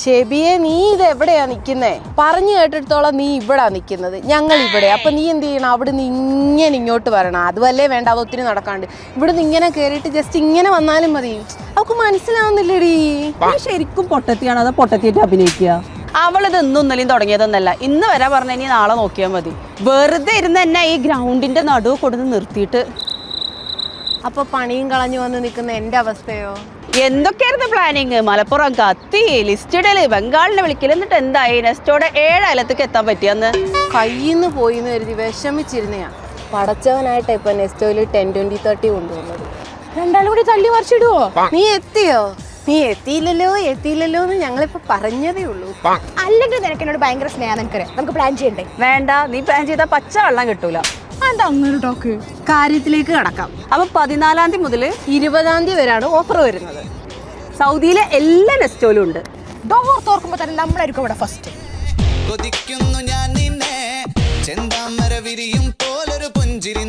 ഷെബിയെ, നീ ഇത് എവിടെയാ നിക്കുന്നേ? പറഞ്ഞു കേട്ടിടത്തോളം നീ ഇവിടാ നിക്കുന്നത്, ഞങ്ങൾ ഇവിടെ. അപ്പൊ നീ എന്ത് ചെയ്യണം? അവിടെ നിന്ന് ഇങ്ങനെ ഇങ്ങോട്ട് വരണം. അതുവല്ലേ വേണ്ട, അത് ഒത്തിരി നടക്കാണ്ട്. ഇവിടുന്ന് ഇങ്ങനെ കയറിയിട്ട് ജസ്റ്റ് ഇങ്ങനെ വന്നാലും മതി. അവൾക്ക് മനസ്സിലാവുന്നില്ലേടി? ശരിക്കും പൊട്ടത്തിയാണ്, അത് പൊട്ടത്തിയായിട്ട് അഭിനയിക്കുക. അവളിത് ഇന്നും ഇന്നലെയും തുടങ്ങിയതൊന്നല്ല. ഇന്ന് വരാൻ പറഞ്ഞ ഇനി നാളെ നോക്കിയാൽ മതി. വെറുതെ ഇരുന്ന് എന്നെ ഈ ഗ്രൗണ്ടിന്റെ നടുവ് കൊടുത്ത് നിർത്തിയിട്ട്. അപ്പൊ പണിയും കളഞ്ഞു വന്ന് നിൽക്കുന്ന എന്റെ അവസ്ഥയോ? എന്തൊക്കെയായിരുന്നു പ്ലാനിങ്? മലപ്പുറം കത്തി, ലിസ്റ്റിടല്, ബംഗാളിനെ വിളിക്കല്. എന്നിട്ട് എന്തായി? നെസ്റ്റോടെ 7 അയലത്തേക്ക് എത്താൻ പറ്റിയെന്ന് കയ്യിന്ന് പോയിന്ന് കരുതി വിഷമിച്ചിരുന്നയാ. പടച്ചവനായിട്ട് ഇപ്പൊ നെസ്റ്റോയിൽ 10-20-30 കൊണ്ടുവന്നത്. രണ്ടാളും കൂടി തള്ളി മറിച്ചിടുവോ? നീ എത്തിയോ? നീ എത്തിയില്ലല്ലോ എന്ന് ഞങ്ങളിപ്പോ പറഞ്ഞതേ ഉള്ളൂ. അല്ലെങ്കിൽ നിനക്ക് എന്നോട് ഭയങ്കര സ്നേഹം, നിനക്കറിയാം. നമുക്ക് പ്ലാൻ ചെയ്യണ്ടേ? വേണ്ട, നീ പ്ലാൻ ചെയ്താൽ പച്ച വെള്ളം കിട്ടൂല. എന്താ അങ്ങനെ ടോക്ക്? കാര്യത്തിലേക്ക് കടക്കാം. അപ്പൊ 14-ാം തീയതി മുതൽ 20-ാം തീയതി വരെയാണ് ഓഫർ വരുന്നത്. സൗദിയിലെ എല്ലാ നെസ്റ്റോയിലും ഉണ്ട്. ഡോർ തുറക്കുമ്പോ തന്നെ നമ്മളായിരിക്കും ഇവിടെ ഫസ്റ്റ്. കൊതിക്കുന്നു ഞാൻ നിന്നെ, ചെന്താമര വിരിയും പോലൊരു പുഞ്ചിരി